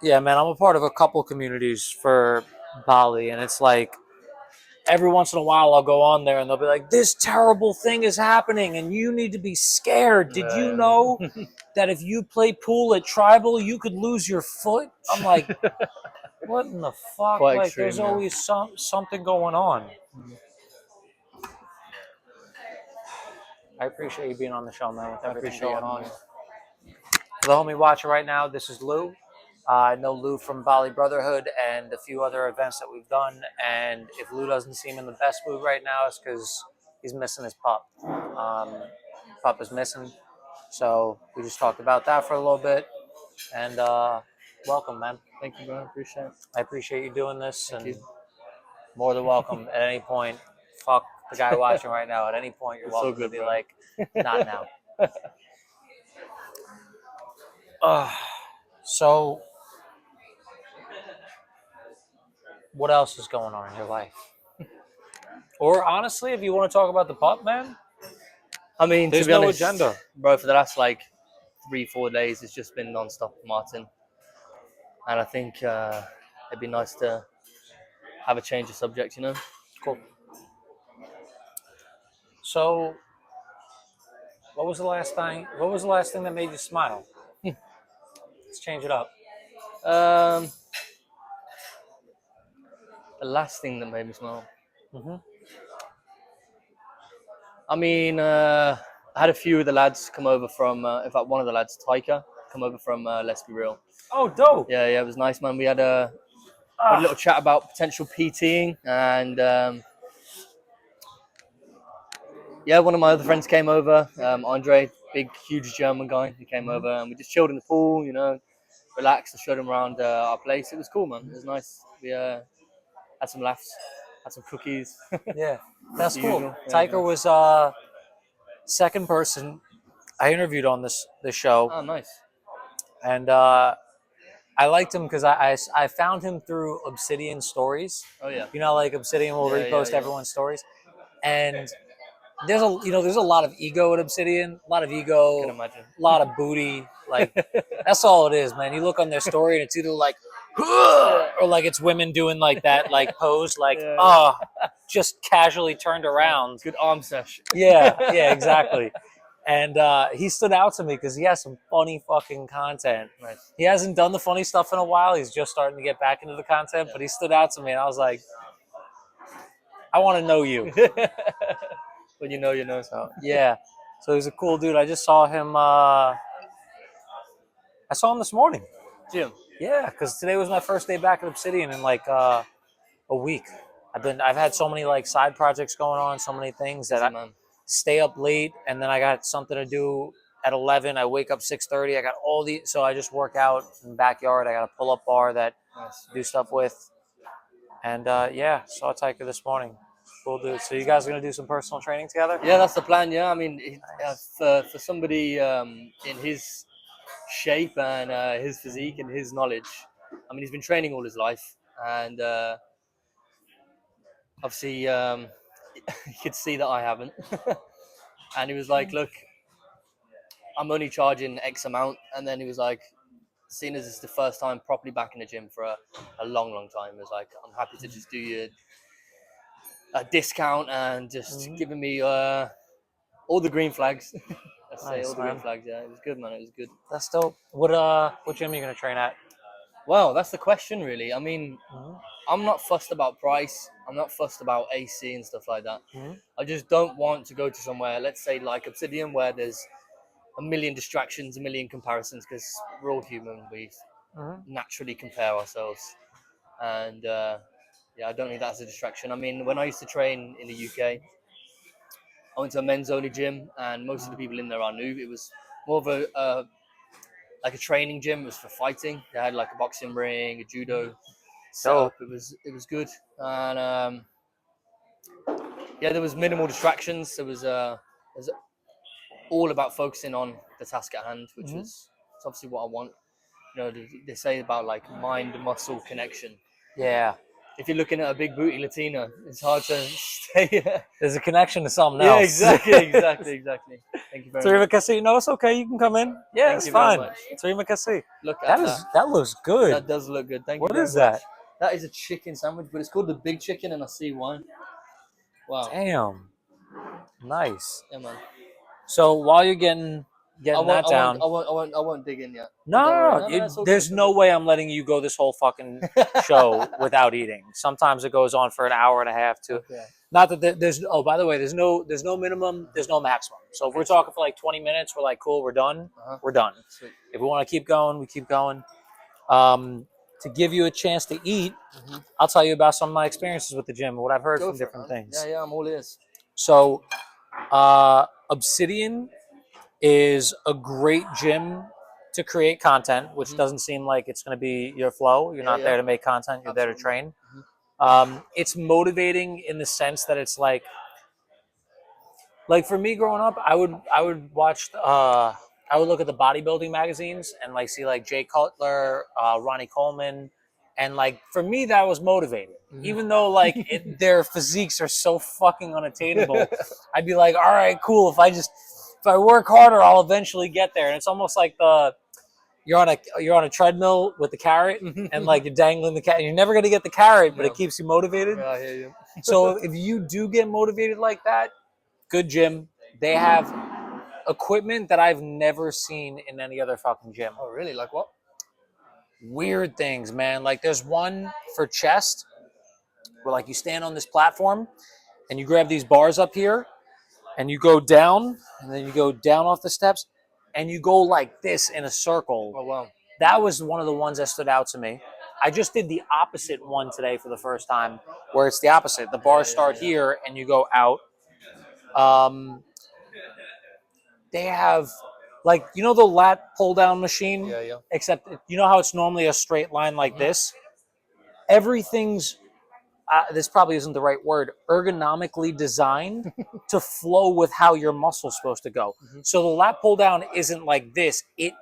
Yeah, man, I'm a part of a couple communities for Bali, and it's like every once in a while I'll go on there and they'll be like, "This terrible thing is happening, and you need to be scared. Did you know Yeah, that if you play pool at tribal, you could lose your foot?" I'm like, yeah. "What in the fuck?" Quite Like, there's extreme, yeah. always something going on. I appreciate you being on the show, man, with I everything appreciate you going having on. me. For the homie watching right now, this is Lou. I know Lou from Bali Brotherhood and a few other events that we've done. And if Lou doesn't seem in the best mood right now, it's because he's missing his pup. Pup is missing. So we just talked about that for a little bit. And welcome, man. Thank you, bro. Appreciate it. I appreciate you doing this, Thank and you. more than welcome at any point. Fuck the guy watching right now. At any point, you're It's all welcome to good, be bro. like, not now. Uh, so, what else is going on in your life? Or honestly, if you want to talk about the pup, man, I mean, to there's be no honest, agenda. bro, for the last like 3, 4 days, it's just been non-stop Martin, and I think it'd be nice to have a change of subject, you know. Cool. So, what was the last thing? What was the last thing that made you smile? Let's change it up. Um, the last thing that made me smile. Hmm. I mean, I had a few of the lads come over from. In fact, one of the lads, Taika, come over from Let's Be Real. Oh, dope. Yeah, yeah, it was nice, man. We had a little Ah, chat about potential PTing, and yeah, one of my other friends came over, Andre, big, huge German guy. He came mhm. over, and we just chilled in the pool, relaxed. I showed him around our place. It was cool, man. It was nice. We had some laughs, had some cookies, Yeah, just that's the cool. usual. Yeah, it was Tiger nice. was second person I interviewed on this show, Oh, nice. and I liked him because I found him through Obsidian stories. Oh yeah, You know, like Obsidian will yeah, yeah, repost yeah. everyone's stories, and there's a lot of ego at Obsidian, a lot of Can ego, imagine. a lot of booty. Like that's all it is, man. You look on their story and it's either like, Yeah, or like it's women doing like that, like pose, like yeah, yeah. just casually turned around. Good arm sesh. Yeah, yeah, exactly. And he stood out to me because he has some funny fucking content. Nice. He hasn't done the funny stuff in a while. He's just starting to get back into the content, but he stood out to me, and I was like, I want to know you. Yeah. When you know, you know. So yeah, so he's a cool dude. I just saw him. I saw him this morning. Jim. Yeah, because today was my first day back at Obsidian in like a week. I've had so many like side projects going on, so many things that Busy I man. stay up late, and then I got something to do at 11. I wake up 6:30. I got all these, so I just work out in the backyard. I got a pull up bar that Nice. I do stuff with, and yeah, saw Tyker this morning. Cool dude. So you guys are gonna do some personal training together? Yeah, that's the plan. Yeah, I mean, Nice. for somebody in his shape and his physique and his knowledge, I mean, he's been training all his life, and obviously, he could see that I haven't. And he was like, "Look, I'm only charging X amount," and then he was like, "Seeing as it's the first time properly back in the gym for a long, long time, he was like, I'm happy to just do you a discount and just Mhm. giving me all the green flags." Let's say all Nice, the green man. flags. Yeah, it was good, man. It was good. That's dope. What gym are you gonna train at? Well, that's the question, really. I mean, Mhm. I'm not fussed about price. I'm not fussed about AC and stuff like that. Mhm. I just don't want to go to somewhere, let's say like Obsidian, where there's a million distractions, a million comparisons, because we're all human. We Mhm. naturally compare ourselves. And yeah, I don't think that's a distraction. I mean, when I used to train in the UK, I went to a men's only gym, and most of the people in there I knew. It was more of a like a training gym. It was for fighting. They had like a boxing ring, a judo setup. Dope. It was good, and yeah, there was minimal distractions. It was all about focusing on the task at hand, which Mhm. was it's obviously what I want. They say about like mind muscle connection. Yeah. if you're looking at a big booty Latina, it's hard to stay. There's a connection to something Yeah, else. exactly. Thank you very Terima much. kasih. No, it's okay. You can come in. Yeah, Thank it's you very fine. much. Terima kasih. Look at that. That looks good. That does look good. Thank you What very is much. that? That is a chicken sandwich, but it's called the big chicken, and I see why. Wow. Damn. Nice. Yeah, man. So while you're getting that down, I won't dig in yet. no, Don't worry. no, No, it's all good, there's it's all no good. way I'm letting you go this whole fucking show without eating. Sometimes it goes on for an hour and a half too. Okay. Not that there's. Oh, by the way, there's no minimum, there's no maximum. So if we're talking for like 20 minutes, we're like, cool, we're done. Uh-huh. We're done. Sweet. If we want to keep going, we keep going. To give you a chance to eat, I'll tell you about some of my experiences with the gym and what I've heard Go from for it, different man. things. Yeah, I'm all ears. So, Obsidian is a great gym to create content, which doesn't seem like it's going to be your flow. You're not there to make content, you're there to train. It's motivating in the sense that it's like for me growing up, I would watch I would look at the bodybuilding magazines and like see like Jay Cutler, Ronnie Coleman, and like for me that was motivating. Even though like their physiques are so fucking unattainable, I'd be like, all right, cool. If I work harder, I'll eventually get there. And it's almost like you're on a treadmill with the carrot and like you're dangling the carrot. You're never gonna get the carrot, but it keeps you motivated. Yeah, I hear you. So if you do get motivated like that, good gym. They have equipment that I've never seen in any other fucking gym. Oh, really? Like what? Weird things, man. Like there's one for chest where like you stand on this platform and you grab these bars up here and you go down and then you go down off the steps and you go like this in a circle. Oh, wow. That was one of the ones that stood out to me. I just did the opposite one today for the first time, where it's the opposite. The bars start here and you go out. They have, like, you know, the lat pull down machine? Yeah. Except, you know how it's normally a straight line like this? Everything's, this probably isn't the right word, ergonomically designed to flow with how your muscle's supposed to go. So the lat pull down isn't like this. It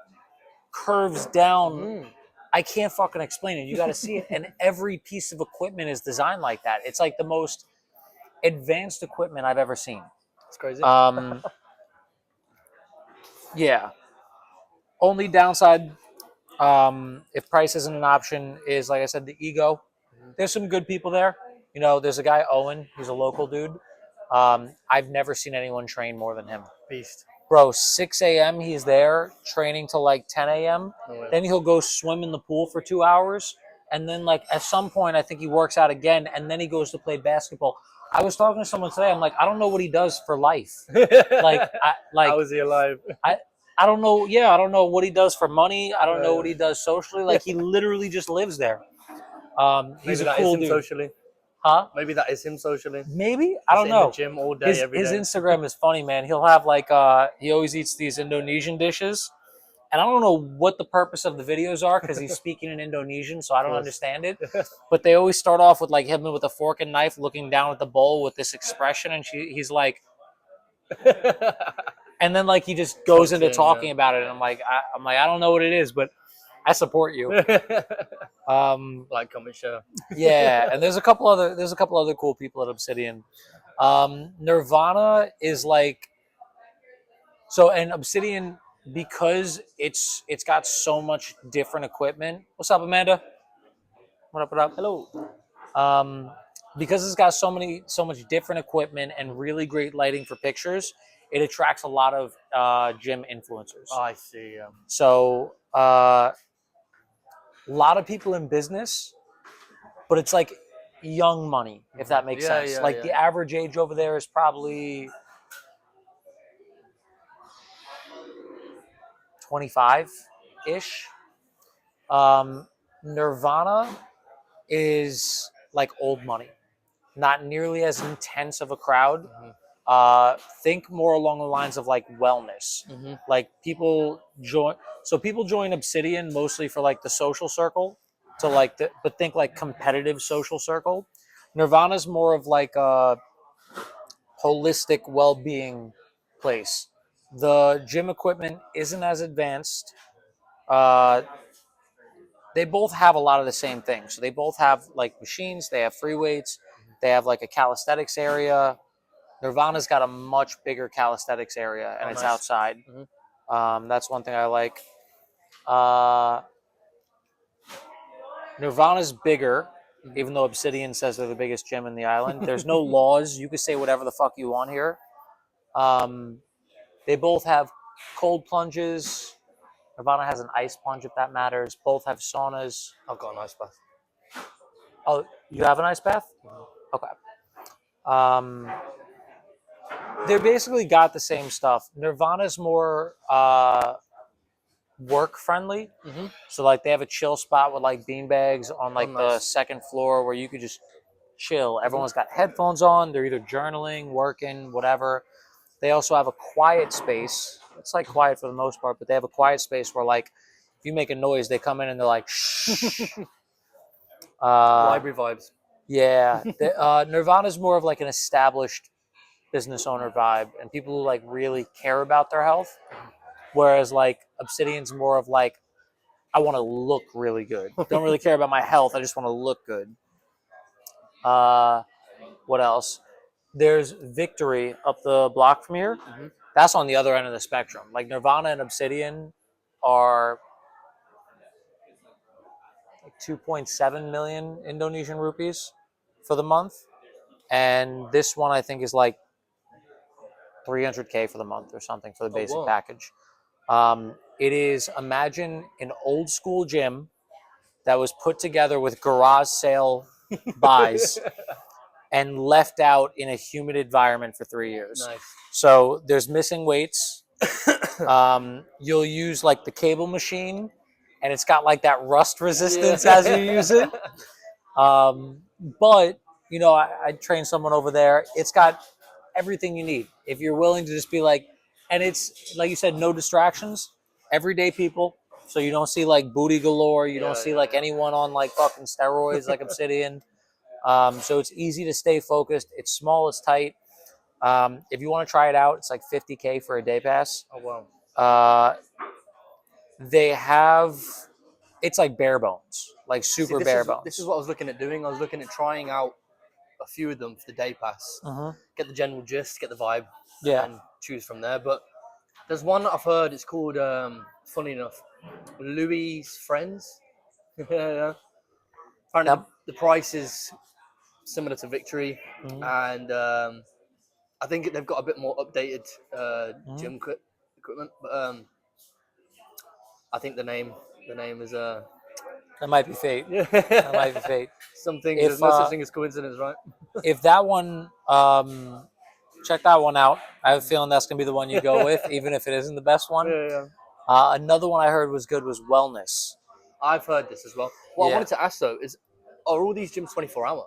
curves down. I can't fucking explain it. You got to see it. And every piece of equipment is designed like that. It's like the most advanced equipment I've ever seen. It's crazy. Yeah. Only downside, if price isn't an option, is like I said, the ego. There's some good people there. You know, there's a guy, Owen. He's a local dude. I've never seen anyone train more than him. Beast. Bro, 6 a.m. he's there training till like 10 a.m. No way. Then he'll go swim in the pool for 2 hours. And then, like, at some point, I think he works out again. And then he goes to play basketball. I was talking to someone today. I'm like, I don't know what he does for life. How is he alive? I don't know. Yeah, I don't know what he does for money. I don't know what he does socially. Like, he literally just lives there. He's Maybe a cool dude. Socially. Huh? Maybe that is him socially. Maybe, I don't know. In the gym all day, every his day. Instagram is funny, man. He'll have like he always eats these Indonesian dishes, and I don't know what the purpose of the videos are because he's speaking in Indonesian, so I don't understand it. But they always start off with like him with a fork and knife, looking down at the bowl with this expression, and he's like, and then like he just goes into talking about it, and I'm like, I don't know what it is, but I support you. Like, comment, share. Yeah, and there's a couple other cool people at Obsidian. Nirvana is like, so, and Obsidian, because it's got so much different equipment. What's up, Amanda? What up? What up? Hello. Because it's got so much different equipment and really great lighting for pictures, it attracts a lot of gym influencers. Oh, I see. So a lot of people in business, but it's like young money, if that makes sense. Yeah, the average age over there is probably 25-ish. Nirvana is like old money, not nearly as intense of a crowd. Think more along the lines of like wellness. Like people join Obsidian mostly for like the social circle, to like but think like competitive social circle. Nirvana's more of like a holistic well-being place. The gym equipment isn't as advanced. they both have a lot of the same things. So they both have like machines. They have free weights. They have like a calisthenics area. Nirvana's got a much bigger calisthenics area, and Oh, it's nice. outside. Mhm. That's one thing I like. Uh, Nirvana's bigger, even though Obsidian says they're the biggest gym in the island. There's no laws. You can say whatever the fuck you want here. Um, they both have cold plunges. Nirvana has an ice plunge, if that matters. Both have saunas. I've got an ice bath. Oh, you have an ice bath? Okay. Um, they're basically got the same stuff. Nirvana's more work friendly. Mm-hmm. So like they have a chill spot with like beanbags on Oh, like the nice. second floor where you could just chill. Mm-hmm. Everyone's got headphones on. They're either journaling, working, whatever. They also have a quiet space. It's like quiet for the most part, but they have a quiet space where like if you make a noise, they come in and they're like, shh. Library vibes. Yeah. Nirvana's more of like an established business owner vibe and people who like really care about their health. Whereas like Obsidian's more of like, I want to look really good. Don't really care about my health. I just want to look good. What else? There's Victory up the block from here. Mm-hmm. That's on the other end of the spectrum. Like Nirvana and Obsidian are like 2.7 million Indonesian rupees for the month. And this one I think is like 300K for the month or something for the basic wow. package. It is, imagine an old school gym that was put together with garage sale buys and left out in a humid environment for 3 years. Nice. So there's missing weights. You'll use like the cable machine, and it's got like that rust resistance as you use it. But you know, I trained someone over there. It's got everything you need if you're willing to just be like, and it's like you said, no distractions. Everyday people, so you don't see like booty galore. You don't see like anyone on like fucking steroids like Obsidian. So it's easy to stay focused. It's small. It's tight. If you want to try it out, it's like 50K for a day pass. Oh wow. They have, it's like bare bones, like super bare bones. This is what I was looking at doing. I was looking at trying out a few of them for the day pass. Get the general gist, get the vibe, and choose from there. But there's one that I've heard. It's called, funny enough, Louis' Friends. Yeah. Apparently, the price is similar to Victory, and I think they've got a bit more updated gym equipment. But I think the name is That might be fate. yeah. That might be fate. Something. If, There's no such thing as coincidence, right? If that one, check that one out. I have a feeling that's gonna be the one you go with, even if it isn't the best one. Yeah. Another one I heard was good was Wellness. I've heard this as well. What I Yeah. wanted to ask though is, are all these gyms 24-hour?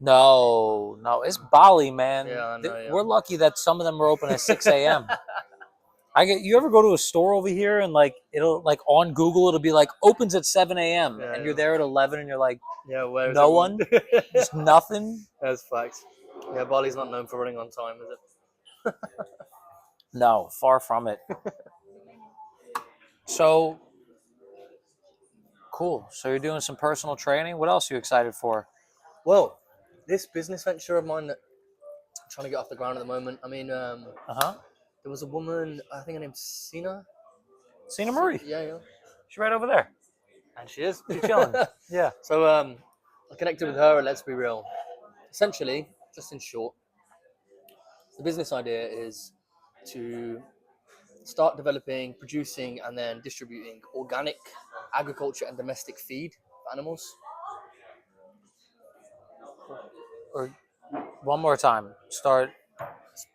No, it's Bali, man. Yeah, I know, yeah. We're lucky that some of them are open at 6 a.m. You ever go to a store over here and like it'll like on Google it'll be like opens at 7 a.m. and you're there at 11 and you're like, Yeah, where is no everyone? one, just nothing. That's facts. Yeah, Bali's not known for running on time, is it? No, far from it. So cool. So you're doing some personal training. What else are you excited for? Well, this business venture of mine that I'm trying to get off the ground at the moment. I mean, there was a woman, I think her name's Sina. Sina Marie. Yeah. She's right over there. And she is. She's chilling. Yeah. So I connected with her, and let's be real. Essentially, just in short, the business idea is to start developing, producing, and then distributing organic agriculture and domestic feed for animals. Or one more time. Start.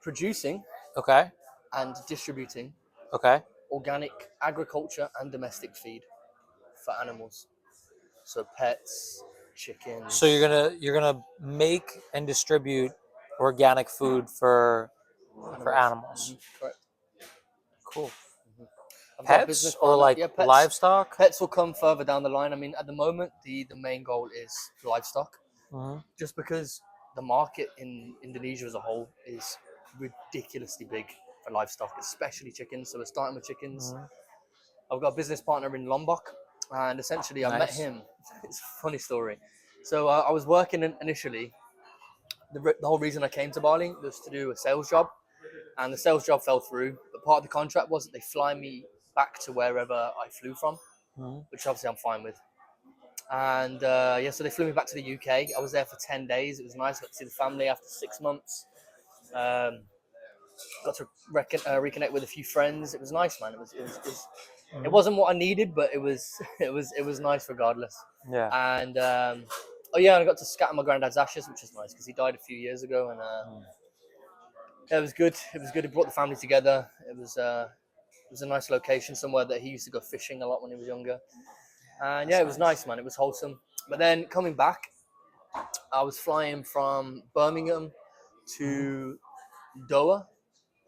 Producing Okay. and distributing Okay. organic agriculture and domestic feed for animals. So pets, chickens. So you're gonna make and distribute organic food for animals. Mm-hmm. Correct. Cool. I've got a Pets business or partner. like Yeah, pets. livestock? Pets will come further down the line. I mean, at the moment, the main goal is livestock, just because the market in Indonesia as a whole is ridiculously big for livestock, especially chickens. So we're starting with chickens. I've got a business partner in Lombok, and essentially I met Nice. him. It's a funny story. So I was working initially. The whole reason I came to Bali was to do a sales job, and the sales job fell through. But part of the contract was that they fly me back to wherever I flew from, Mhm. which obviously I'm fine with. And yeah, so they flew me back to the UK. I was there for 10 days. It was nice. Got to see the family after 6 months. Um, got to reconnect with a few friends. It was nice, man. It Mhm. wasn't what I needed, but it was nice regardless. Yeah. And oh yeah, and I got to scatter my granddad's ashes, which is nice because he died a few years ago, and Mm. yeah, it was good. It was good. It brought the family together. It was a nice location, somewhere that he used to go fishing a lot when he was younger. And yeah, That's it was nice, man. It was wholesome. But then coming back, I was flying from Birmingham Mhm. to Doha,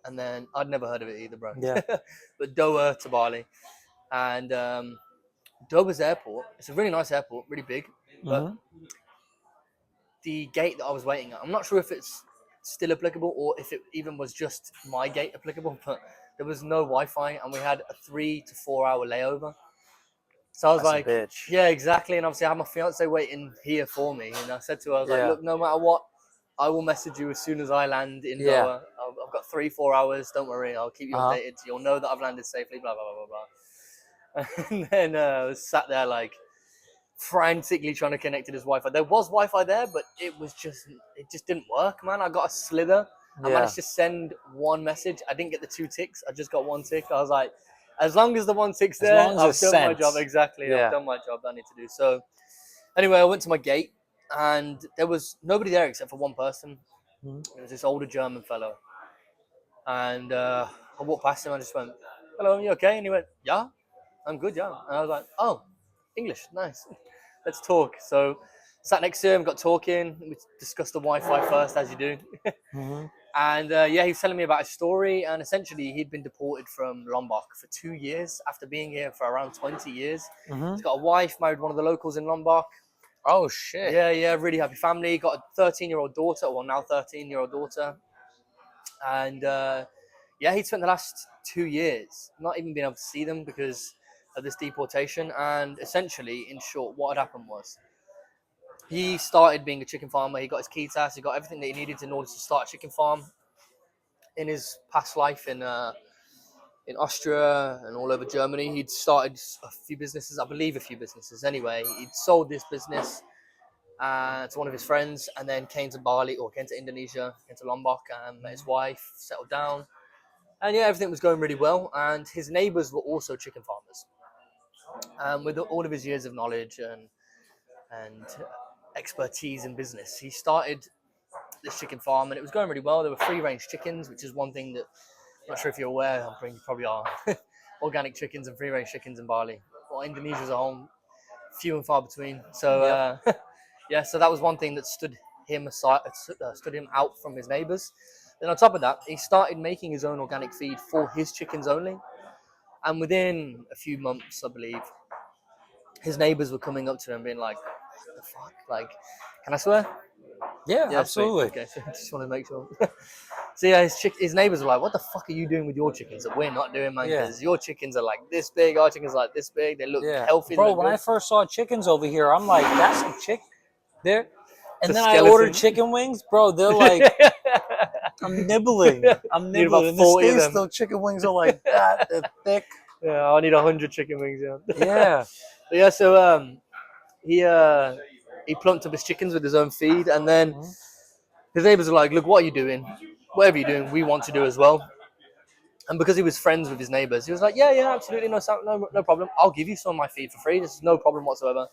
and then I'd never heard of it either, bro. Yeah. But Doha to Bali, and Doha's airport. It's a really nice airport, really big. But Mhm. the gate that I was waiting at, I'm not sure if it's still applicable or if it even was just my gate applicable. But there was no Wi-Fi, and we had a 3 to 4 hour layover. So I was That's a like, bitch. yeah, exactly. And obviously, I had my fiance waiting here for me. And I said to her, I was like, Yeah. look, no matter what, I will message you as soon as I land in Yeah. Doha. I've got 3 4 hours. Don't worry. I'll keep you Uh huh. updated. You'll know that I've landed safely, blah, blah, blah, blah, blah. And then I was sat there like frantically trying to connect to this Wi-Fi. There was Wi-Fi there, but it just didn't work, man. I got a slither. I Yeah. managed to send one message. I didn't get the 2 ticks. I just got 1 tick. I was like, as long as the 1 tick's As there, long as I've it's done my sent. job. Exactly. I've Yeah. done my job that I need to do. So anyway, I went to my gate and there was nobody there except for one person. Mhm. It was this older German fellow. And I walked past him and I just went, hello, you okay? And he went, yeah, I'm good, yeah. And I was like, oh, English, nice. Let's talk. So sat next to him, got talking. We discussed the Wi-Fi first, as you do. Mhm. And yeah, he was telling me about his story. And essentially, he'd been deported from Lombok for 2 years after being here for around 20 years. He's Mhm. got a wife, married one of the locals in Lombok. Oh shit. Yeah, yeah, really happy family. Got a 13-year-old daughter, well, now 13-year-old daughter. And yeah, he'd spent the last 2 years not even being able to see them because of this deportation. And essentially, in short, what had happened was he started being a chicken farmer. He got his Kitas, he got everything that he needed in order to start a chicken farm. In his past life in Austria and all over Germany, he'd started a few businesses, I believe a few businesses. Anyway, he'd sold this business to one of his friends, and then came to Bali or came to Indonesia, came to Lombok, and met his wife, settled down, and yeah, everything was going really well. And his neighbours were also chicken farmers. With all of his years of knowledge and expertise in business, he started this chicken farm, and it was going really well. There were free range chickens, which is one thing that I'm not sure if you're aware. I'm pretty, you probably are. Organic chickens and free range chickens in Bali. Well, Indonesia as a whole, few and far between. So Yep. yeah, so that was one thing that stood him aside, stood him out from his neighbours. Then on top of that, he started making his own organic feed for his chickens only. And within a few months, I believe, his neighbours were coming up to him being like, "What the fuck? Like, can I swear?" Yeah. Yeah, sweet. Absolutely. Okay, so just want to make sure. So yeah, his neighbours were like, "What the fuck are you doing with your chickens that we're not doing, man? Yeah. Because your chickens are like this big, our chickens are like this big. They look Yeah. healthy, they Bro, look when I good." first saw chickens over here, I'm like, that's a chick there. It's a And then I ordered skeleton. chicken wings, bro. They're like, I'm nibbling. I'm Need about nibbling. In the 40 of States, them. though, chicken wings are like that. They're thick. Yeah, I need 100 chicken wings. Yeah. Yeah. But yeah, so he plunked up his chickens with his own feed, and then Mhm. his neighbours are like, "Look, what are you doing? Whatever you're doing, we want to do as well." And because he was friends with his neighbours, he was like, "Yeah, yeah, absolutely, no problem. I'll give you some of my feed for free. This is no problem whatsoever."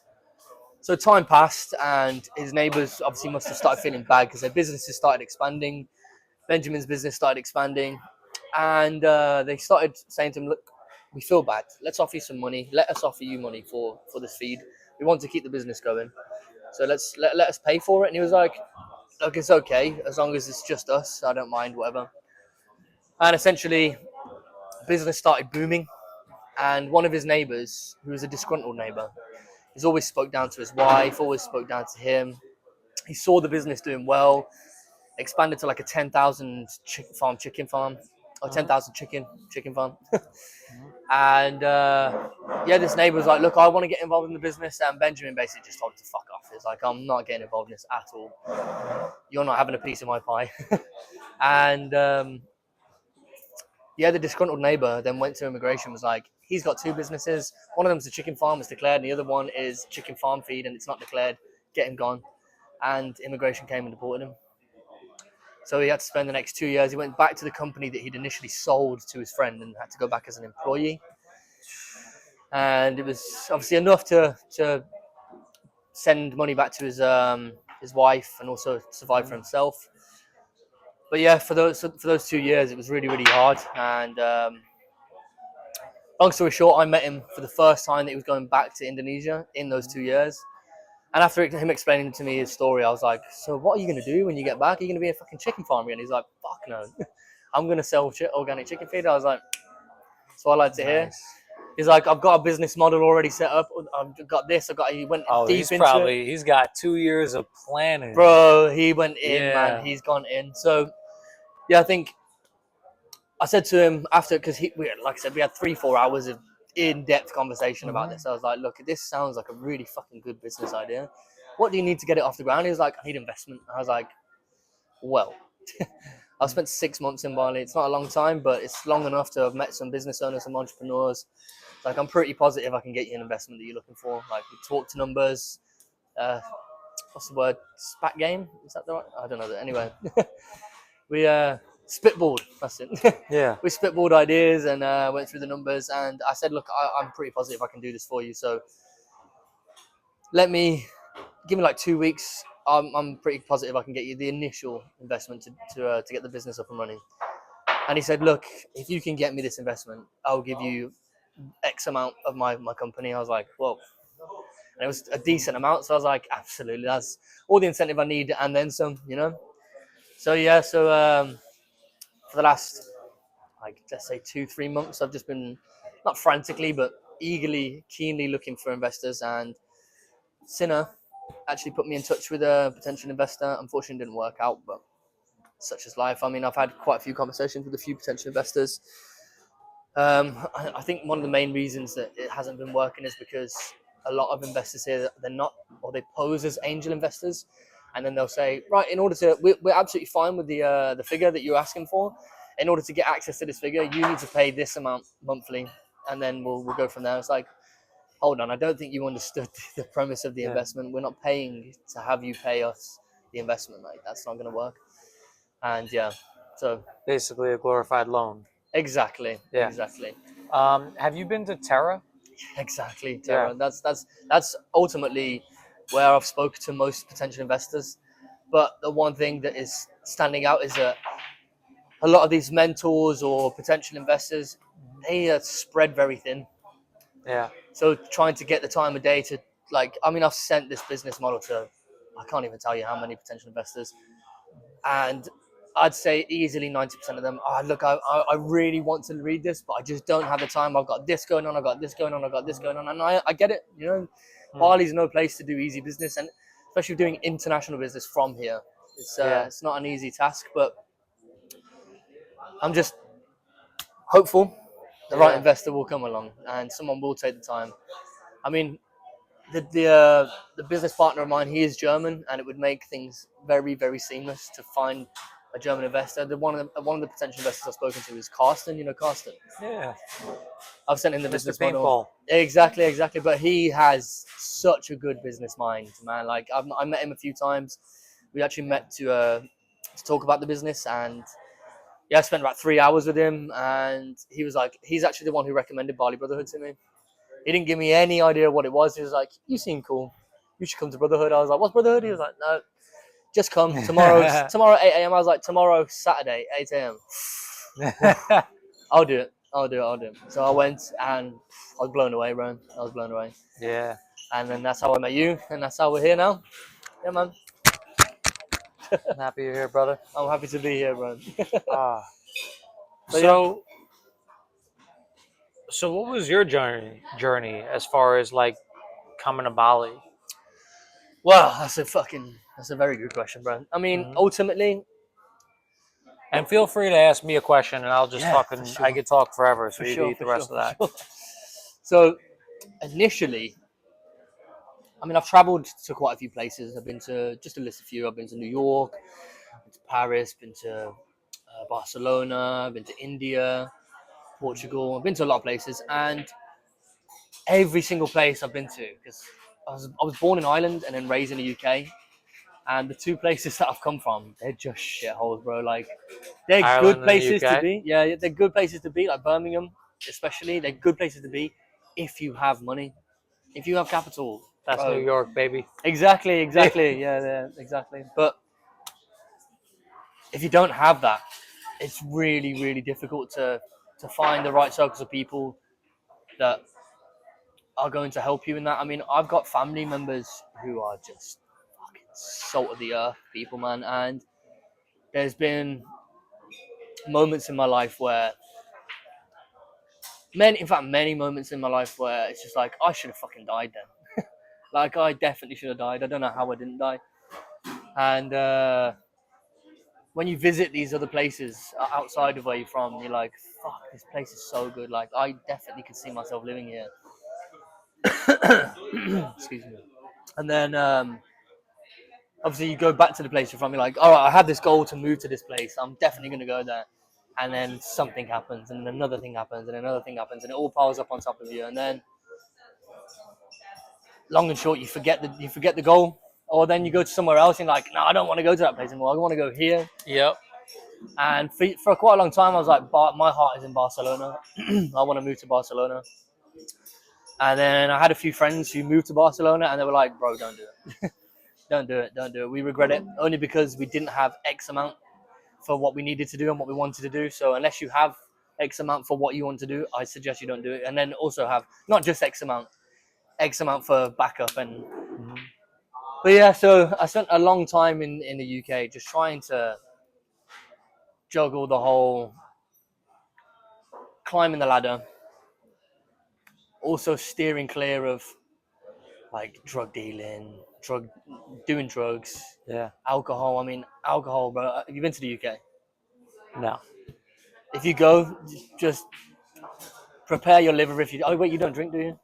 So time passed, and his neighbours obviously must have started feeling bad because their businesses started expanding. Benjamin's business started expanding, and they started saying to him, "Look, we feel bad. Let's offer you some money. Let us offer you money for this feed. We want to keep the business going. So let us pay for it." And he was like, "Look, it's okay as long as it's just us. I don't mind, whatever." And essentially, business started booming. And one of his neighbors, who was a disgruntled neighbor, he's always spoke down to his wife, always spoke down to him. He saw the business doing well, expanded to like a 10,000 chicken farm. or 10,000 chicken farm. And yeah, this neighbor was like, look, I want to get involved in the business. And Benjamin basically just told him to fuck off. He's like, I'm not getting involved in this at all. You're not having a piece of my pie. And yeah, the disgruntled neighbor then went to immigration, was like, he's got two businesses. One of them's a chicken farm, it's declared, and the other one is chicken farm feed, and it's not declared. Get him gone. And immigration came and deported him. So he had to spend the next 2 years. He went back to the company that he'd initially sold to his friend and had to go back as an employee. And it was obviously enough to send money back to his wife and also survive for himself. But yeah, for those 2 years, it was really, really hard. And long story short, I met him for the first time that he was going back to Indonesia in those 2 years. And after him explaining to me his story, I was like, so what are you going to do when you get back? Are you going to be a fucking chicken farmer again? He's like, fuck no. I'm going to sell organic chicken feed. I was like, that's what I like to hear. He's like, I've got a business model already set up. I've got this. He went deep into it. He's got 2 years of planning. Bro, he went in, man. He's gone in. So, yeah, I think I said to him after, because like I said, we had 3-4 hours of in-depth conversation about this. I was like, look, this sounds like a really fucking good business idea. What do you need to get it off the ground? He was like, I need investment. I was like, well, I've spent 6 months in Bali. It's not a long time, but it's long enough to have met some business owners, some entrepreneurs. Like, I'm pretty positive I can get you an investment that you're looking for. Like, we talk to numbers. What's the word? Spat game? Is that the right? I don't know. Anyway, we spitballed. That's it. Yeah. We spitballed ideas and went through the numbers. And I said, look, I'm pretty positive I can do this for you. So give me like 2 weeks. I'm pretty positive I can get you the initial investment to get the business up and running. And he said, look, if you can get me this investment, I'll give you X amount of my company. I was like, whoa. And it was a decent amount. So I was like, absolutely. That's all the incentive I need and then some, you know? So, yeah. So for the last, like, let's say 2-3 months, I've just been not frantically, but eagerly, keenly looking for investors. And Sinner actually put me in touch with a potential investor. Unfortunately, it didn't work out, but such is life. I mean, I've had quite a few conversations with a few potential investors. I think one of the main reasons that it hasn't been working is because a lot of investors here, they're not, or they pose as angel investors, and then they'll say, right, in order to, we're absolutely fine with the figure that you're asking for. In order to get access to this figure, you need to pay this amount monthly, and then we'll go from there. It's like, hold on, I don't think you understood the premise of the investment. We're not paying to have you pay us the investment. Like, that's not going to work. And yeah, so basically a glorified loan. Exactly. Yeah. Exactly. Have you been to Terra? Exactly, Terra. Yeah. That's ultimately where I've spoken to most potential investors. But the one thing that is standing out is that a lot of these mentors or potential investors, they are spread very thin. Yeah. So trying to get the time of day to, like, I mean, I've sent this business model to, I can't even tell you how many potential investors, and I'd say easily 90% of them, look, I really want to read this, but I just don't have the time. I've got this going on, I've got this going on, I've got this going on. And I get it, you know, Bali's no place to do easy business, and especially doing international business from here. It's not an easy task, but I'm just hopeful the right investor will come along and someone will take the time. I mean, the business partner of mine, he is German, and it would make things very, very seamless to find a German investor. One of the potential investors I've spoken to is Carsten. You know Carsten? Yeah. I've sent him the business Paintball. model. Exactly. But he has such a good business mind, man. Like, I met him a few times. We actually met to talk about the business, and yeah, I spent about 3 hours with him. And he was like, he's actually the one who recommended Bali Brotherhood to me. He didn't give me any idea what it was. He was like, you seem cool. You should come to Brotherhood. I was like, what's Brotherhood? He was like, no, just come. Tomorrow 8 a.m. I was like, tomorrow, Saturday, 8 a.m. I'll do it. So I went, and I was blown away, bro. I was blown away. Yeah. And then that's how I met you, and that's how we're here now. Yeah, man. I'm happy you're here, brother. I'm happy to be here, bro. So what was your journey as far as like coming to Bali? Well, that's a very good question, bro. I mean, ultimately, And feel free to ask me a question, and I'll just Yeah, for fucking sure. I could talk forever, so For you can sure, eat the for rest sure, of for that. sure. So initially, I mean, I've traveled to quite a few places. I've been to, just to list a few, I've been to New York, been to Paris, been to Barcelona, been to India, Portugal. I've been to a lot of places, and every single place I've been to, because I was born in Ireland and then raised in the UK, and the two places that I've come from, they're just shitholes, bro. Like, they're good Ireland and the places to UK. be. Yeah, they're good places to be, like Birmingham, especially. They're good places to be if you have money, if you have capital, That's New bro. York, baby. Exactly, exactly. Yeah, exactly. But if you don't have that, it's really, really difficult to find the right circles of people that are going to help you in that. I mean, I've got family members who are just fucking salt of the earth people, man, and there's been moments in my life where many moments in my life where it's just like I should have fucking died then. Like I definitely should have died. I don't know how I didn't die. And when you visit these other places outside of where you're from, you're like, fuck, this place is so good. Like I definitely could see myself living here. Excuse me. And then obviously you go back to the place you're from. You're like, all right, I had this goal to move to this place. I'm definitely going to go there. And then something happens, and another thing happens, and another thing happens, and it all piles up on top of you. And then, long and short, you forget the goal, or then you go to somewhere else and you're like, no, I don't want to go to that place anymore. I want to go here. Yep. And for quite a long time, I was like, my heart is in Barcelona. I want to move to Barcelona. And then I had a few friends who moved to Barcelona, and they were like, bro, don't do it. Don't do it. Don't do it. We regret it only because we didn't have X amount for what we needed to do and what we wanted to do. So unless you have X amount for what you want to do, I suggest you don't do it. And then also have not just X amount for backup. And but yeah, so I spent a long time in the UK just trying to juggle the whole climbing the ladder, also steering clear of like drug dealing, doing drugs, Yeah. alcohol. I mean, alcohol, bro. Have you been to the UK? No. If you go, just prepare your liver. If you, oh wait, you don't drink, do you?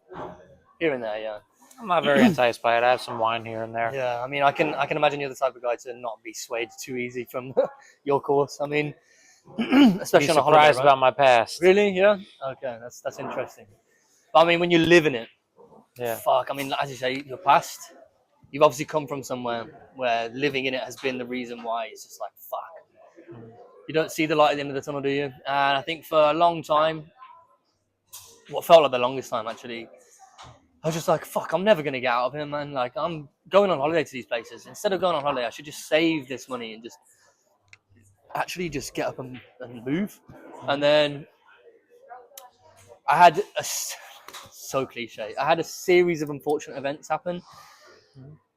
Here and there, yeah. I'm not very enticed by it. I have some wine here and there. Yeah, I mean, I can imagine you're the type of guy to not be swayed too easy from your course. I mean, Be especially on a holiday, surprised right? about my past. Really? Yeah. Okay, that's interesting. But I mean, when you live in it, Yeah. fuck. I mean, as you say, your past. You've obviously come from somewhere where living in it has been the reason why it's just like fuck. You don't see the light at the end of the tunnel, do you? And I think for a long time, what felt like the longest time actually, I was just like, fuck, I'm never gonna get out of here, man. Like, I'm going on holiday to these places. Instead of going on holiday, I should just save this money and just actually just get up and move. And then I had so cliche. I had a series of unfortunate events happen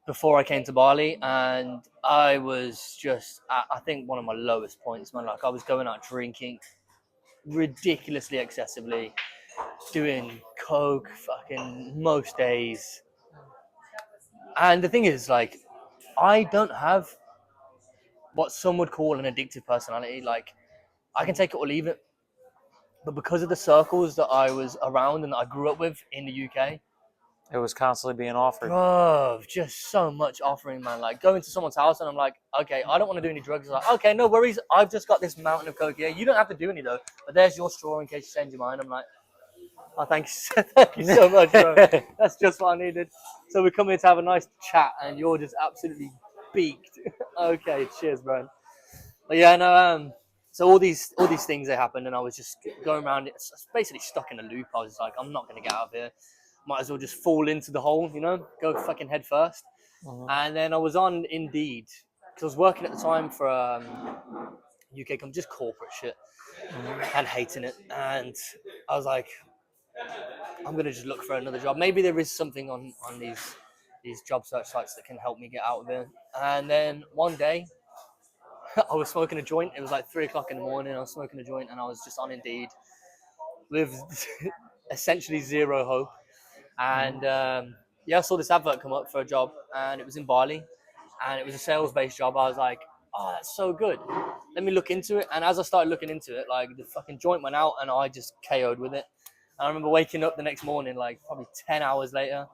before I came to Bali, and I was just at, I think, one of my lowest points, man. Like, I was going out drinking ridiculously excessively, doing coke fucking most days. And the thing is, like, I don't have what some would call an addictive personality. Like, I can take it or leave it. But because of the circles that I was around and that I grew up with in the UK, It was constantly being offered. bro, just so much offering, man. Like going to someone's house and I'm like, okay, I don't want to do any drugs. Like, okay, no worries. I've just got this mountain of coke here. You don't have to do any though. But there's your straw in case you change your mind. I'm like, oh, thanks, thank you so much, bro. That's just what I needed. So we're coming to have a nice chat, and you're just absolutely beaked. Okay, cheers, bro. But yeah, no. So all these things that happened, and I was just going around. It's basically stuck in a loop. I was like, I'm not gonna get out of here. Might as well just fall into the hole, go fucking head first. And then I was on Indeed because I was working at the time for UK company, just corporate shit, and hating it. And I was like, I'm gonna just look for another job. Maybe there is something on these job search sites that can help me get out of it. And then one day, I was smoking a joint. It was like 3 o'clock in the morning. I was smoking a joint, and I was just on Indeed with essentially zero hope. And yeah, I saw this advert come up for a job, and it was in Bali, and it was a sales-based job. I was like, oh, that's so good. Let me look into it. And as I started looking into it, like the fucking joint went out, and I just KO'd with it. And I remember waking up the next morning, like probably 10 hours later,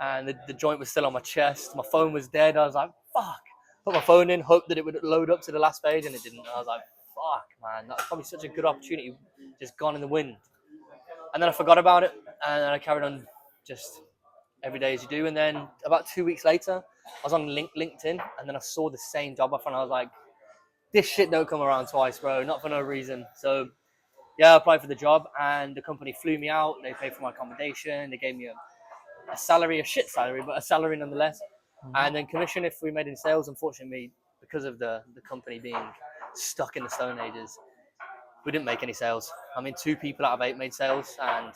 and the joint was still on my chest. My phone was dead. I was like, fuck. Put my phone in, hoped that it would load up to the last page, and it didn't. I was like, fuck, man, that's probably such a good opportunity, just gone in the wind. And then I forgot about it, and then I carried on just every day as you do. And then about 2 weeks later, I was on LinkedIn, and then I saw the same job offer, and I was like, this shit don't come around twice, bro, not for no reason. So yeah, I applied for the job, and the company flew me out. They paid for my accommodation. They gave me a salary, a shit salary, but a salary nonetheless. And then commission if we made any sales. Unfortunately, because of the company being stuck in the Stone Ages, we didn't make any sales. I mean, 2 people out of 8 made sales, and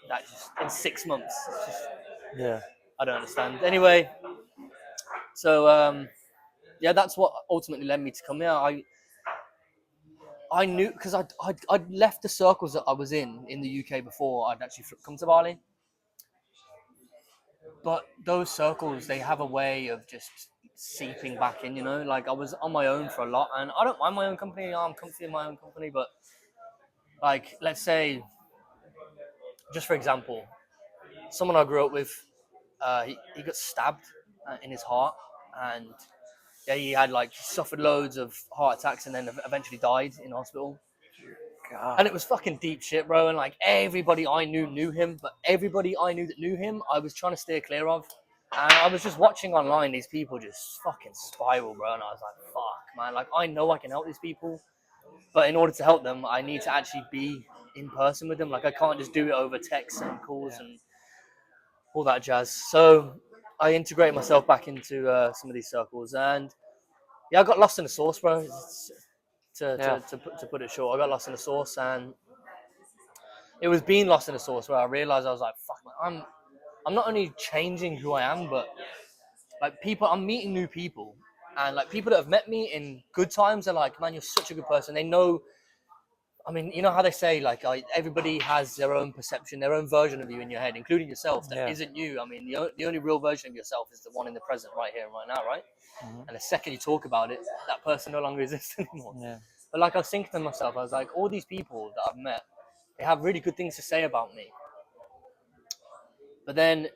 that just in 6 months. It's just, Yeah. I don't understand. Anyway, so yeah, that's what ultimately led me to come here. I knew because I'd left the circles that I was in the UK before I'd actually come to Bali. But those circles, they have a way of just seeping back in, you know. Like I was on my own for a lot, and I don't mind my own company. I'm comfy in my own company, but like, let's say, just for example, someone I grew up with, he got stabbed in his heart, and yeah, he had like suffered loads of heart attacks, and then eventually died in hospital. God. And it was fucking deep shit, bro. And like everybody I knew him, but everybody I knew that knew him, I was trying to steer clear of. And I was just watching online these people just fucking spiral, bro. And I was like, fuck, man. Like, I know I can help these people, but in order to help them, I need to actually be in person with them. Like, I can't just do it over texts and calls and all that jazz. So I integrate myself back into some of these circles. And yeah, I got lost in the sauce, bro. Yeah. To put it short, I got lost in the sauce, and it was being lost in the sauce where I realized I was like, fuck, man, I'm not only changing who I am, but like people, I'm meeting new people, and like people that have met me in good times are like, man, you're such a good person. They know. I mean, you know how they say like everybody has their own perception, their own version of you in your head, including yourself. That Yeah. isn't you. I mean, the only real version of yourself is the one in the present, right here and right now, right? And the second you talk about it, that person no longer exists anymore. Yeah. But like I was thinking to myself, I was like, all these people that I've met, they have really good things to say about me. But then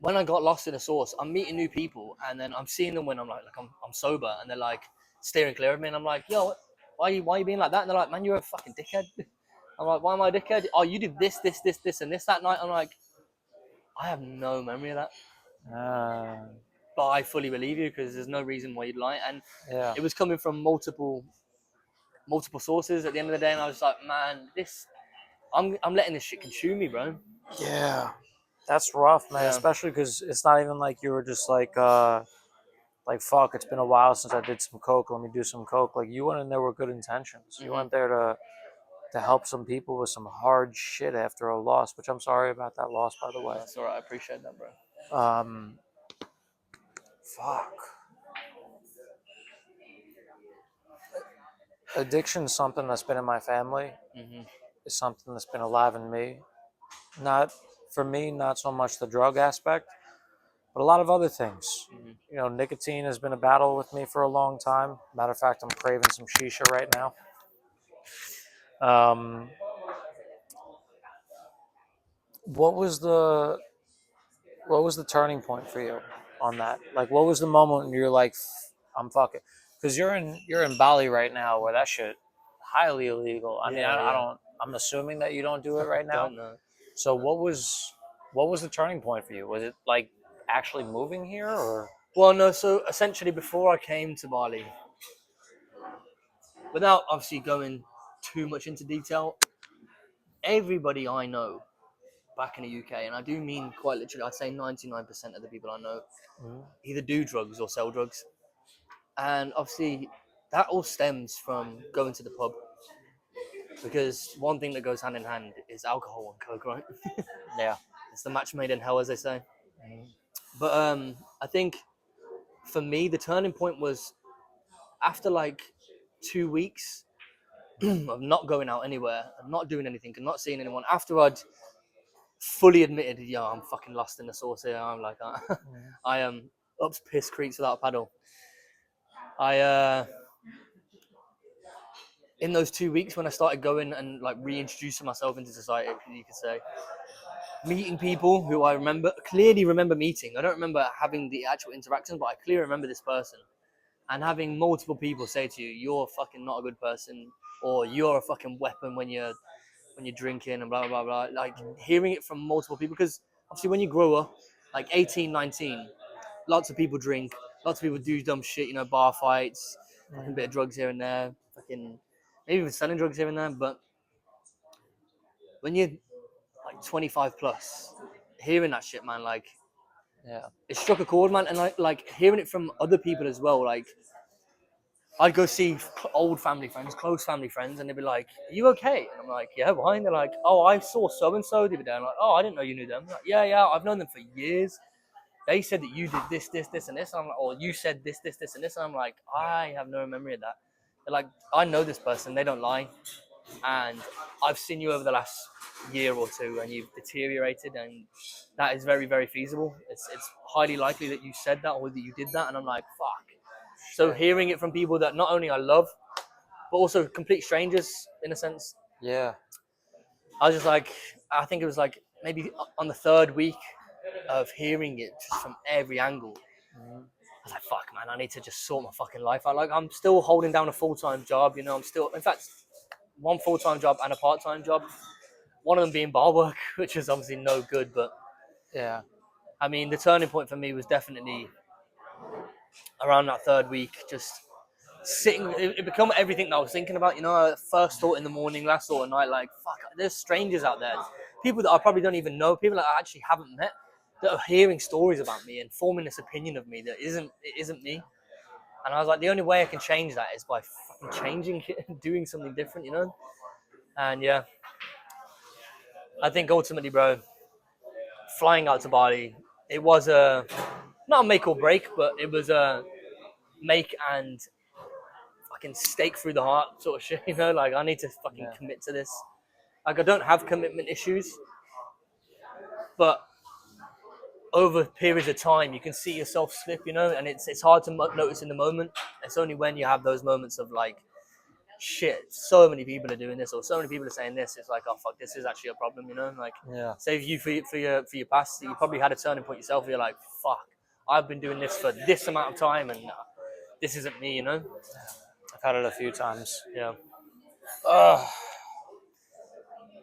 when I got lost in the sauce, I'm meeting new people, and then I'm seeing them when I'm sober, and they're like steering clear of me, and I'm like, yo, why are you being like that? And they're like, man, you're a fucking dickhead. I'm like, why am I a dickhead? Oh, you did this, and this that night. I'm like, I have no memory of that, but I fully believe you because there's no reason why you'd lie. And Yeah. it was coming from multiple sources at the end of the day, and I was like, man, I'm letting this shit consume me, bro. Yeah. That's rough, man. Yeah. Especially because it's not even like you were just like fuck. It's been a while since I did some coke. Let me do some coke. Like you went in there with good intentions. You went there to help some people with some hard shit after a loss. Which I'm sorry about that loss, by the way. That's all right. I appreciate that, bro. Fuck. Addiction is something that's been in my family. Is something that's been alive in me. Not for me, not so much the drug aspect, but a lot of other things. You know, nicotine has been a battle with me for a long time. Matter of fact, I'm craving some shisha right now. Um, what was the turning point for you on that? Like, what was the moment when you're like, I'm fucking? Because you're in Bali right now, where that shit highly illegal. I mean, I Yeah. don't. I'm assuming that you don't do it right now. Don't know. So what was the turning point for you? Was it like actually moving here, or? Well, no. So essentially, before I came to Bali, without obviously going too much into detail, everybody I know back in the UK, and I do mean quite literally, I'd say 99% of the people I know either do drugs or sell drugs. And obviously, that all stems from going to the pub. Because one thing that goes hand in hand is alcohol and coke, right? Yeah. It's the match made in hell, as they say. But I think for me, the turning point was after like 2 weeks of not going out anywhere and not doing anything and not seeing anyone. After I'd fully admitted, yeah, I'm fucking lost in the sauce here. I'm like, I am up piss creeks without a paddle. I in those 2 weeks when I started going and like reintroducing myself into society, you could say, meeting people who I clearly remember meeting. I don't remember having the actual interactions, but I clearly remember this person. And having multiple people say to you, "You're fucking not a good person," or "You're a fucking weapon when you're drinking," and blah blah blah. Like hearing it from multiple people, because obviously when you grow up, like 18, 19, lots of people drink, lots of people do dumb shit, bar fights, fucking bit of drugs here and there, fucking maybe even selling drugs here and there. But when you're like 25 plus, hearing that shit, man, like Yeah. it struck a chord, man. And like hearing it from other people as well, like I'd go see old family friends, close family friends, and they'd be like, "Are you okay?" And I'm like, "Yeah, why?" And they're like, "Oh, I saw so and so the other day." I'm like, "Oh, I didn't know you knew them." I'm like, yeah, I've known them for years. They said that you did this, and this. And I'm like, "Oh, you said this, and this." And I'm like, "I have no memory of that." They're like, "I know this person. They don't lie, and I've seen you over the last year or two, and you've deteriorated, and that is very, very feasible. It's highly likely that you said that or that you did that." And I'm like, "Fuck." So hearing it from people that not only I love, but also complete strangers in a sense. Yeah. I was just like, I think it was like maybe on the third week of hearing it just from every angle. I was like, fuck, man, I need to just sort my fucking life out. Like, I'm still holding down a full-time job, I'm still, in fact, one full-time job and a part-time job. One of them being bar work, which is obviously no good. But Yeah. I mean, the turning point for me was definitely around that third week, just sitting. It became everything that I was thinking about. First thought in the morning, last thought at night. Like, fuck, there's strangers out there, people that I probably don't even know, people that I actually haven't met, that are hearing stories about me and forming this opinion of me that isn't me. And I was like, the only way I can change that is by fucking changing it and doing something different. And yeah, I think ultimately, bro, flying out to Bali, it was a not a make or break, but it was a make and fucking stake through the heart sort of shit. Like I need to fucking Yeah. commit to this. Like I don't have commitment issues, but over periods of time you can see yourself slip, and it's hard to notice in the moment. It's only when you have those moments of like, shit, so many people are doing this or so many people are saying this, it's like, oh fuck, this is actually a problem. Like, Yeah. say if you for your past, you probably had a turning point yourself where you're like, fuck, I've been doing this for this amount of time and this isn't me. I've had it a few times. Yeah.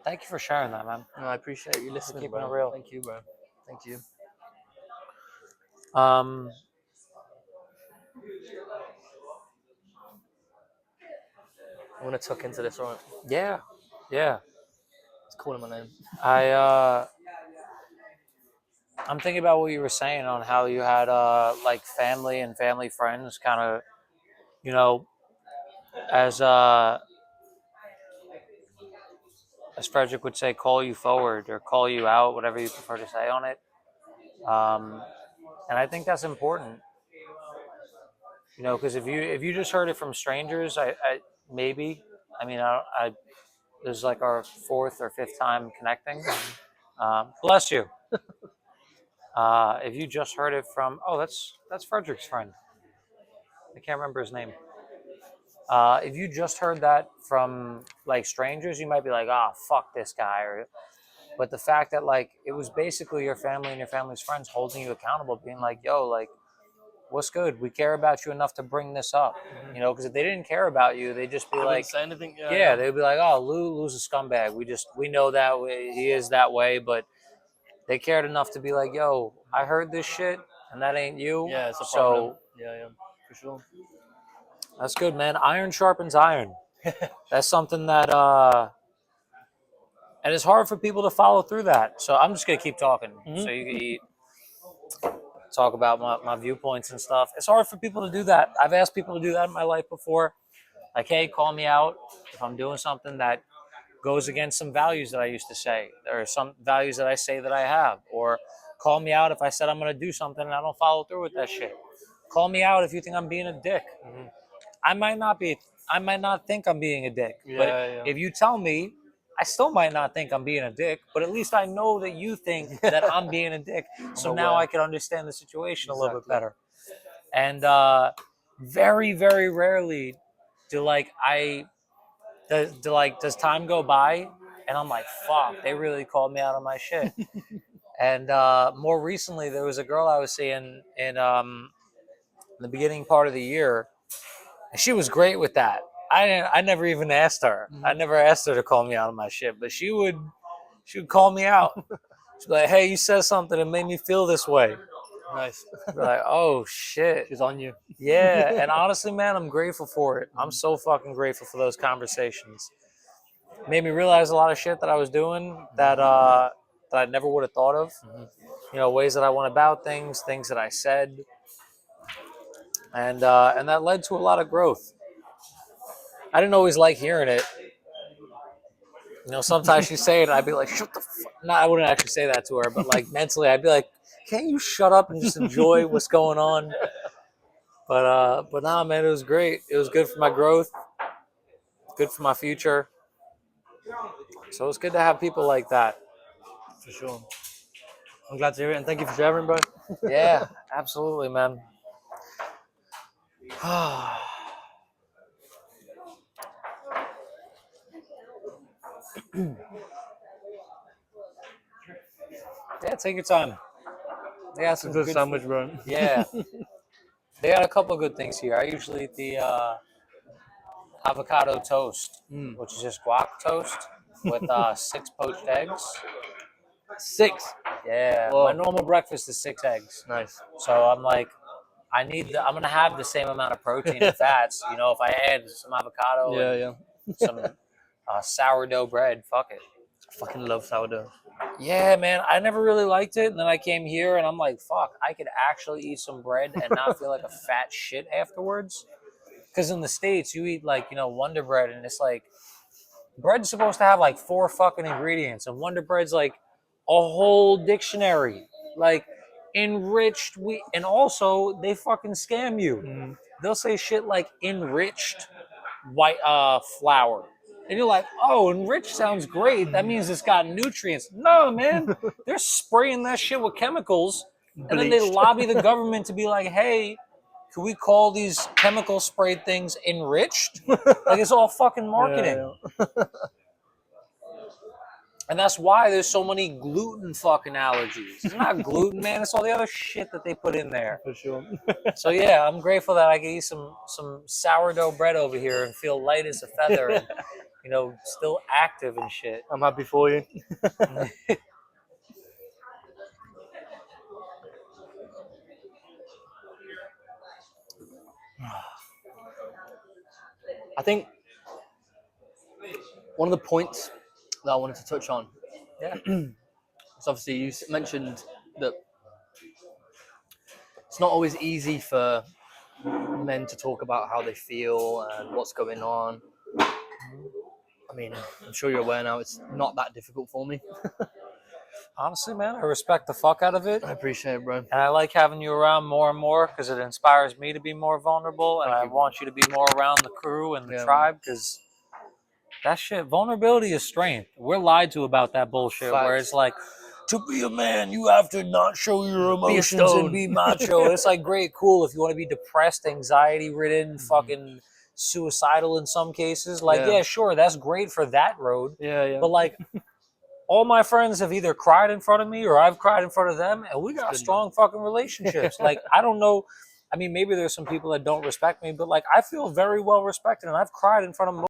Thank you for sharing that, man. No, I appreciate you For listening, keeping it bro. real. Thank you, bro. Thank you. Um, I want to tuck into this, right? yeah. Yeah. It's calling my name. I I'm thinking about what you were saying on how you had like family and family friends kind of, you know, as as Frederick would say, call you forward or call you out, whatever you prefer to say on it. Um, and I think that's important, because if you just heard it from strangers, I maybe, I mean, I this is like our fourth or fifth time connecting. Bless you. If you just heard it from, oh, that's Frederick's friend. I can't remember his name. If you just heard that from like strangers, you might be like, "Ah, fuck this guy," but the fact that like it was basically your family and your family's friends holding you accountable, being like, "Yo, like, what's good? We care about you enough to bring this up," because if they didn't care about you, they'd just be I like, wouldn't say anything. "Yeah," they'd be like, "Oh, Lou's a scumbag. We know that way. He is that way," but they cared enough to be like, "Yo, I heard this shit, and that ain't you." Yeah, it's a problem. So Yeah, for sure. that's good, man. Iron sharpens iron. That's something that and it's hard for people to follow through that. So I'm just gonna keep talking, so you can eat, talk about my viewpoints and stuff. It's hard for people to do that. I've asked people to do that in my life before. Like, hey, call me out if I'm doing something that goes against some values that I used to say, or some values that I say that I have, or call me out if I said I'm gonna do something and I don't follow through with that shit. Call me out if you think I'm being a dick. I might not be. I might not think I'm being a dick, but Yeah. if you tell me, I still might not think I'm being a dick, but at least I know that you think that I'm being a dick. So now aware. I can understand the situation a little bit Exactly. better. And very, very rarely do like does time go by and I'm like, fuck, they really called me out on my shit. And more recently, there was a girl I was seeing in the beginning part of the year, and she was great with that. I never even asked her. I never asked her to call me out on my shit, but she would call me out. She'd be like, "Hey, you said something that made me feel this way." Nice. I'd be like, "Oh shit." She's on you. Yeah, and honestly, man, I'm grateful for it. I'm so fucking grateful for those conversations. Made me realize a lot of shit that I was doing that I never would have thought of. You know, ways that I went about things, things that I said, and that led to a lot of growth. I didn't always like hearing it. You know, sometimes she'd say it, and I'd be like, "Shut the fuck." No, I wouldn't actually say that to her, but like mentally, I'd be like, "Can't you shut up and just enjoy what's going on?" But nah, man, it was great. It was good for my growth, good for my future. So it's good to have people like that. For sure. I'm glad to hear it, and thank you for sharing, bro. Yeah, absolutely, man. Yeah, take your time. They got some Good good sandwich, food. bro. Yeah, they got a couple of good things here. I usually eat the avocado toast, which is just guac toast with 6 poached eggs. 6. Yeah, my Whoa. normal breakfast is 6 eggs. Nice. So I'm like, I'm gonna have the same amount of protein and fats. You know, if I add some avocado Yeah, and yeah. some sourdough bread, fuck it. I fucking love sourdough. Yeah, man, I never really liked it, and then I came here and I'm like, fuck, I could actually eat some bread and not feel like a fat shit afterwards. Because in the States, you eat like, you know, Wonder Bread, and it's like, bread's supposed to have like 4 fucking ingredients, and Wonder Bread's like a whole dictionary. Like, enriched wheat. And also, they fucking scam you. They'll say shit like enriched white flour. And you're like, oh, enriched sounds great. That means it's got nutrients. No, man. They're spraying that shit with chemicals. And then they Bleached. lobby the government to be like, hey, can we call these chemical sprayed things enriched? Like, it's all fucking marketing. Yeah. And that's why there's so many gluten fucking allergies. It's not gluten, man. It's all the other shit that they put in there. For sure. So yeah, I'm grateful that I can eat some sourdough bread over here and feel light as a feather and, you know, still active and shit. I'm happy for you. I think one of the points that I wanted to touch on Yeah. is obviously you mentioned that it's not always easy for men to talk about how they feel and what's going on. I mean, I'm sure you're aware now it's not that difficult for me. Honestly, man, I respect the fuck out of it. I appreciate it, bro. And I like having you around more and more because it inspires me to be more vulnerable. And I want you to be more around the crew and the tribe because that shit, vulnerability is strength. We're lied to about that bullshit where it's like, to be a man, you have to not show your emotions and be macho. It's like, great, cool. If you want to be depressed, anxiety ridden, fucking suicidal in some cases, like, yeah, sure, that's great for that road. Yeah. But like, all my friends have either cried in front of me or I've cried in front of them, and we got strong fucking relationships. Like, I don't know. I mean, maybe there's some people that don't respect me, but like, I feel very well respected, and I've cried in front of